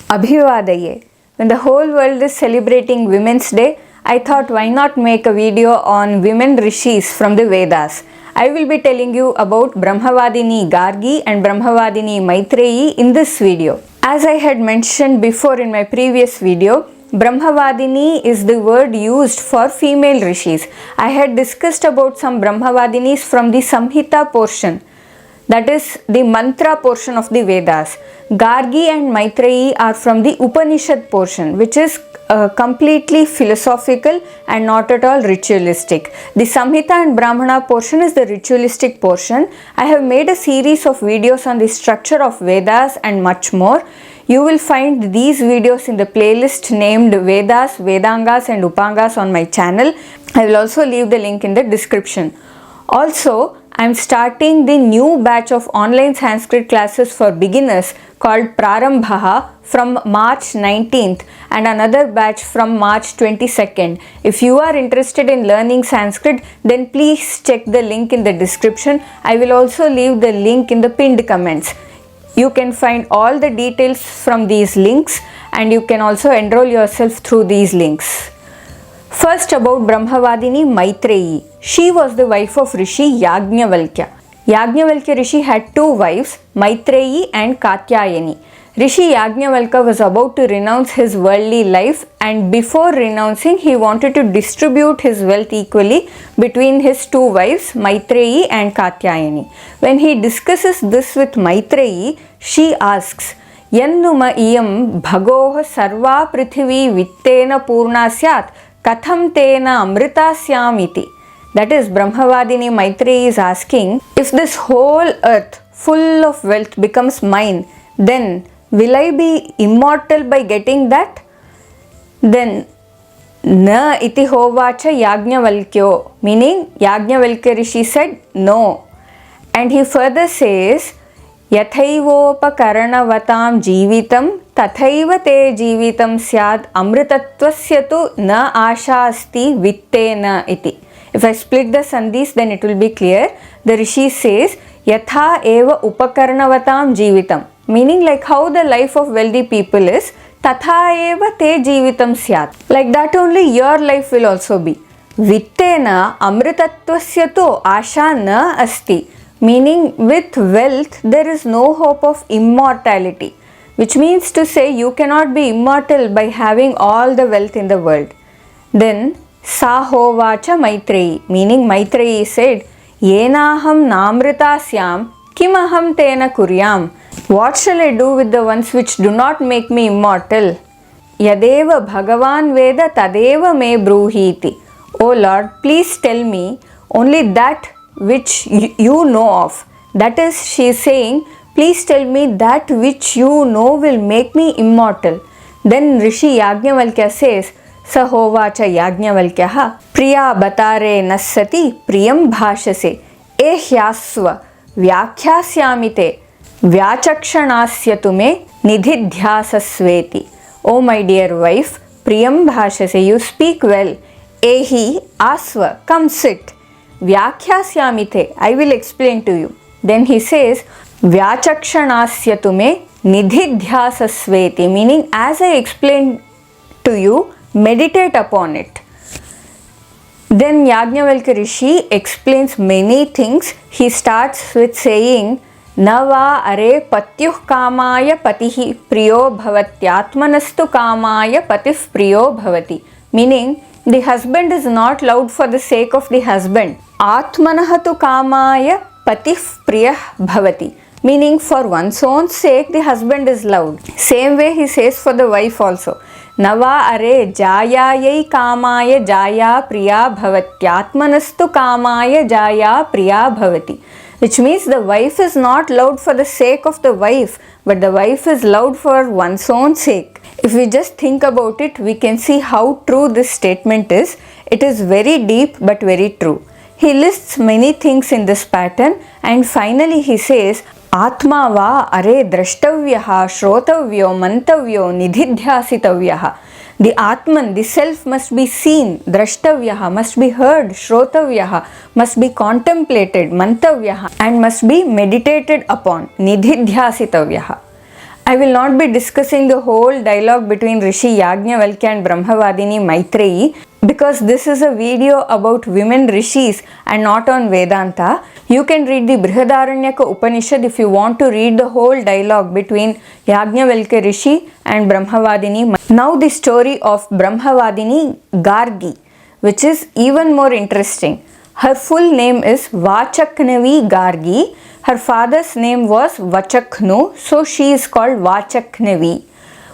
Abhivādaye. When the whole world is celebrating Women's Day, I thought why not make a video on women rishis from the Vedas. I will be telling you about Brahmavadinee Gargi and Brahmavadinee Maitreyi in this video. As I had mentioned before in my previous video, Brahmavadinee is the word used for female rishis. I had discussed about some Brahmavadinees from the Samhita portion, that is the mantra portion of the Vedas. Gargi and Maitreyi are from the Upanishad portion, which is completely philosophical and not at all ritualistic. The Samhita and Brahmana portion is the ritualistic portion. I have made a series of videos on the structure of Vedas and much more. You will find these videos in the playlist named Vedas, Vedangas and Upangas on my channel. I will also leave the link in the description. Also, I am starting the new batch of online Sanskrit classes for beginners called Prarambhaha from March 19th and another batch from March 22nd. If you are interested in learning Sanskrit, then please check the link in the description. I will also leave the link in the pinned comments. You can find all the details from these links and you can also enroll yourself through these links. First, about Brahmavadinee Maitreyi. She was the wife of Rishi Yajnavalkya. Yajnavalkya Rishi had two wives, Maitreyi and Katyayani. Rishi Yajnavalkya was about to renounce his worldly life, and before renouncing he wanted to distribute his wealth equally between his two wives, Maitreyi and Katyayani. When he discusses this with Maitreyi, she asks, Yannuma iyam bhagoh sarva prithvi vittena purna syat katham tena amritasyam iti. That is, Brahmavadinee Maitreyi is asking, if this whole earth full of wealth becomes mine, then will I be immortal by getting that? Then, na iti hovacha Yajnavalkyo, meaning Yajnavalkya Rishi said no. And he further says, Yathaivopakarnavatam jivitam tathaiva te jivitam syad amritatvasya tu na asha asti vittena iti. If I split the sandhis, then it will be clear. The Rishi says, Yatha eva upakarnavatam jivitam, meaning like how the life of wealthy people is, tatha eva te jivitam syat. Like that only your life will also be. Vittena amritatvasya tu asha na asti, meaning with wealth there is no hope of immortality, which means to say you cannot be immortal by having all the wealth in the world. Then Sahovacha Maitreyi, meaning Maitreyi said, Yenaham namritasyam kimaham tena kuryam. What shall I do with the ones which do not make me immortal? Yadeva Bhagavan Veda tadeva me bruhiti. O Lord, please tell me only that which you know of. That is, she is saying, please tell me that which you know will make me immortal. Then Rishi Yajnavalkya says, Sahovacha Yajnavalkyaha Priya Batare Nassati Priyam Bhashase Ehyasva Vyakhyāsyamite Vyachakshanasya me Nidhidhyasasveti. O my dear wife, Priyam Bhashase, you speak well. Ehi Asva, come sit. Vyakhyāsyamite, I will explain to you. Then he says, Vyachakshanasya me Nidhidhyasasveti, meaning as I explain to you, meditate upon it. Then Yajnavalkya Rishi explains many things. He starts with saying, Nava are patyuh kamaya patihi priyo bhavatyatmanastu kamaya patif priyo bhavati. Meaning, the husband is not loved for the sake of the husband. Atmanahatu kamaya patif priyah bhavati. Meaning, for one's own sake, the husband is loved. Same way he says for the wife also. Nava are jayayai kamaya jaya priya bhavatyatmanastu kamaya jaya priya bhavati. Which means the wife is not loved for the sake of the wife, but the wife is loved for one's own sake. If we just think about it, we can see how true this statement is. It is very deep but very true. He lists many things in this pattern and finally he says, Atma va are drashtavyaha shrotavyo mantavyo nidhidhyasitavyaha. The Atman, the self must be seen, drashtavyaha, must be heard, shrotavyaha, must be contemplated, mantavyaha, and must be meditated upon, nidhidhyasitavyaha. I will not be discussing the whole dialogue between Rishi Yajnavalkya and Brahmavadinee Maitreyi because this is a video about women rishis and not on Vedanta. You can read the Brihadaranyaka Upanishad if you want to read the whole dialogue between Yajnavalkya Rishi and Brahmavadinee. Now the story of Brahmavadinee Gargi, which is even more interesting. Her full name is Vachaknavi Gargi. Her father's name was Vachaknu, so she is called Vachaknavi.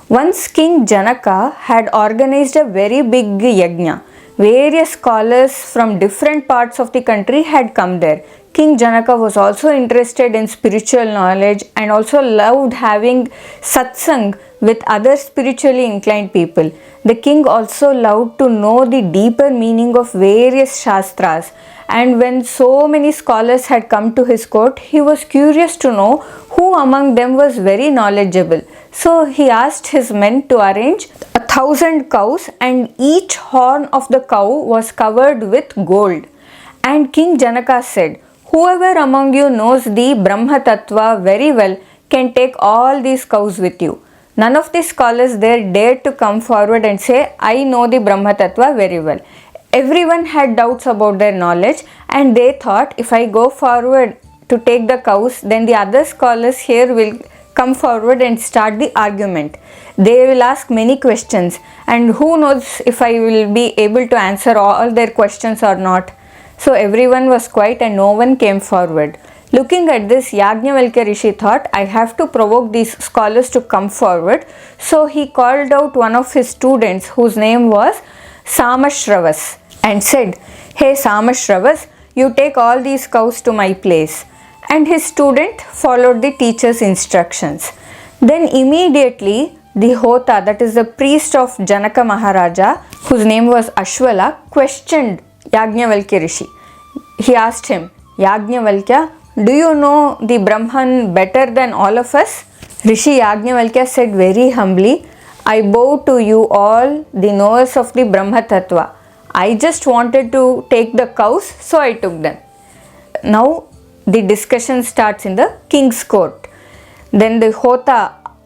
Once King Janaka had organized a very big yajna. Various scholars from different parts of the country had come there. King Janaka was also interested in spiritual knowledge and also loved having satsang with other spiritually inclined people. The king also loved to know the deeper meaning of various shastras, and when so many scholars had come to his court, he was curious to know who among them was very knowledgeable. So he asked his men to arrange 1,000 cows, and each horn of the cow was covered with gold. And King Janaka said, "Whoever among you knows the Brahma Tattva very well can take all these cows with you." None of the scholars there dared to come forward and say, "I know the Brahma Tattva very well." Everyone had doubts about their knowledge, and they thought, if I go forward to take the cows, then the other scholars here will come forward and start the argument. They will ask many questions, and who knows if I will be able to answer all their questions or not. So everyone was quiet and no one came forward. Looking at this, Yajnavalkya Rishi thought, I have to provoke these scholars to come forward. So he called out one of his students, whose name was Samashravas, and said, "Hey Samashravas, you take all these cows to my place." And his student followed the teacher's instructions. Then immediately the Hota, that is the priest of Janaka Maharaja, whose name was Ashvala, questioned Yajnavalkya Rishi. He asked him, "Yajnavalkya, do you know the Brahman better than all of us?" Rishi Yajnavalkya said very humbly, "I bow to you all, the knowers of the Brahma Tattva. I just wanted to take the cows, so I took them." Now the discussion starts in the king's court. Then the Hota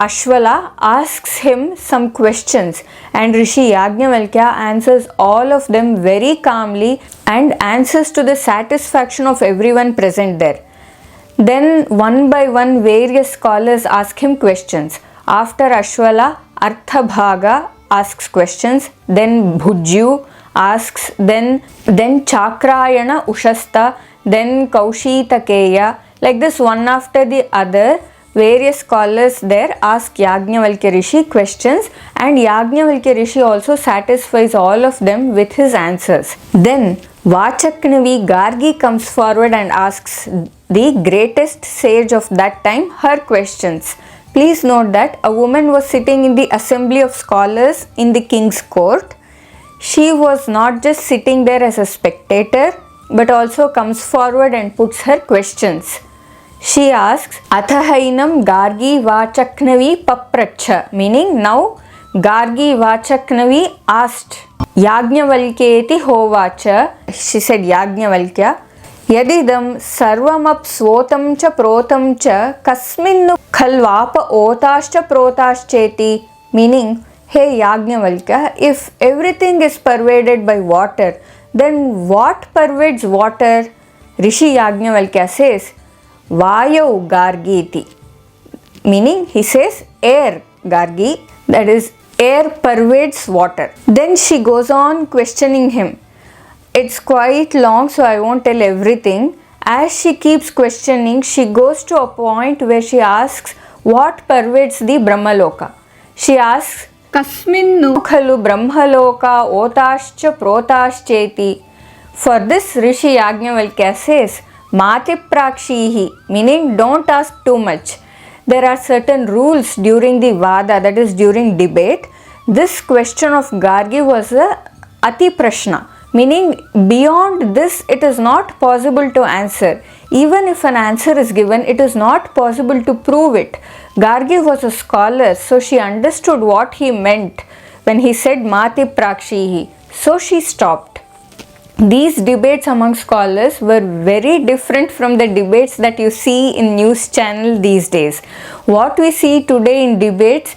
Ashvala asks him some questions, and Rishi Yajnavalkya answers all of them very calmly and answers to the satisfaction of everyone present there. Then one by one various scholars ask him questions. After Ashvala, Arthabhaga asks questions, then Bhujyu asks, then Chakrayana Ushasta, then Kaushitakeya. Like this, one after the other, various scholars there ask Yajnavalkya Rishi questions, and Yajnavalkya Rishi also satisfies all of them with his answers. Then Vachaknavi Gargi comes forward and asks the greatest sage of that time her questions. Please note that a woman was sitting in the assembly of scholars in the king's court. She was not just sitting there as a spectator, but also comes forward and puts her questions. She asks, "Athahainam Gargi Vachaknavi Papracha," meaning now Gargi Vachaknavi asked, Yajnavalkyeti Hovacha, she said, Yajnavalkya, Yadidam sarvamap svotam cha protam cha kasminnu khalvapa otascha protascheti, meaning, hey Yajnavalkya, if everything is pervaded by water, then what pervades water? Rishi Yajnavalkya says, Vayo Gargiti, meaning he says air Gargi, that is air pervades water. Then she goes on questioning him. It's quite long, so I won't tell everything. As she keeps questioning, she goes to a point where she asks what pervades the Brahmaloka. She asks, Kasminnu khalu Brahmaloka otascha protascheti. For this, Rishi Yajnavalkya says, Mati prakshihi, meaning don't ask too much. There are certain rules during the Vada, that is during debate. This question of Gargi was a Ati Prashna, meaning beyond this it is not possible to answer. Even if an answer is given, it is not possible to prove it. Gargi was a scholar, so she understood what he meant when he said Mati prakshihi. So she stopped. these debates among scholars were very different from the debates that you see in news channel these days. What we see today in debates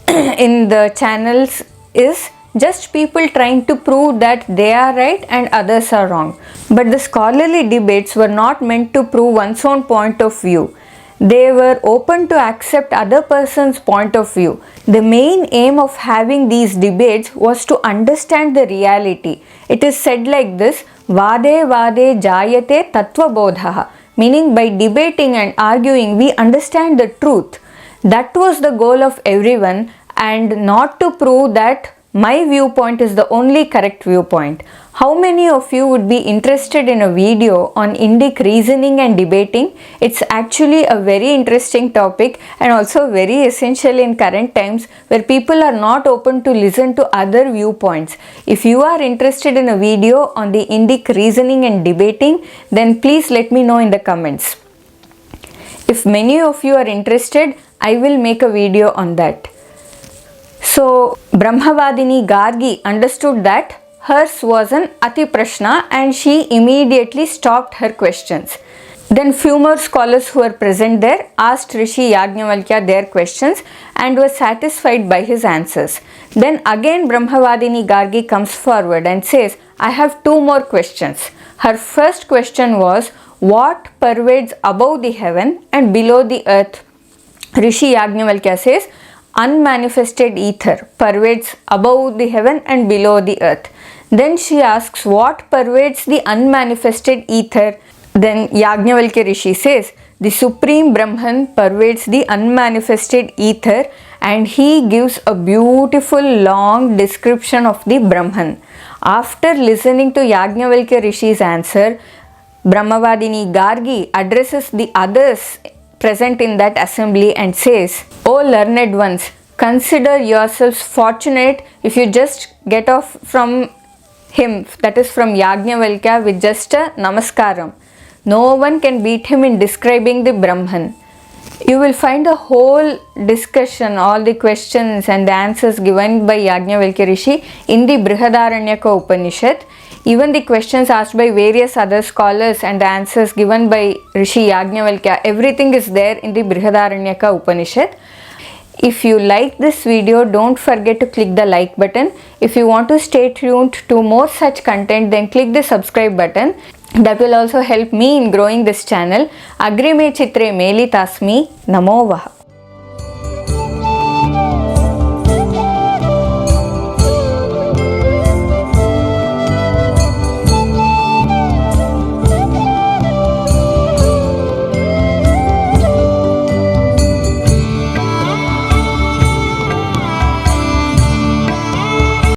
in the channels is just people trying to prove that they are right and others are wrong. But the scholarly debates were not meant to prove one's own point of view. They were open to accept other person's point of view. The main aim of having these debates was to understand the reality. It is said like this, Vade Vade Jayate Tattva Bodhaha, meaning by debating and arguing we understand the truth. That was the goal of everyone, and not to prove that my viewpoint is the only correct viewpoint. How many of you would be interested in a video on Indic reasoning and debating? It's actually a very interesting topic and also very essential in current times where people are not open to listen to other viewpoints. If you are interested in a video on the Indic reasoning and debating, then please let me know in the comments. If many of you are interested, I will make a video on that. So, Brahmavadinee Gargi understood that hers was an Ati Prashna and she immediately stopped her questions. Then few more scholars who were present there asked Rishi Yajnavalkya their questions and were satisfied by his answers. Then again Brahmavadinee Gargi comes forward and says, I have two more questions. Her first question was, what pervades above the heaven and below the earth? Rishi Yajnavalkya says, unmanifested ether pervades above the heaven and below the earth. Then she asks, what pervades the unmanifested ether? Then Yajnavalkya Rishi says, the Supreme Brahman pervades the unmanifested ether, and he gives a beautiful long description of the Brahman. After listening to Yajnavalkya Rishi's answer, Brahmavadinee Gargi addresses the others present in that assembly and says, O learned ones, consider yourselves fortunate if you just get off from him, that is from Yajnavalkya, with just a namaskaram. No one can beat him in describing the Brahman. You will find a whole discussion, all the questions and the answers given by Yajnavalkya Rishi in the Brihadaranyaka Upanishad. Even the questions asked by various other scholars and the answers given by Rishi Yajnavalkya, everything is there in the Brihadaranyaka Upanishad. If you like this video, don't forget to click the like button. If you want to stay tuned to more such content, then click the subscribe button. That will also help me in growing this channel. Agri me chitre meli tasmi namo vaha.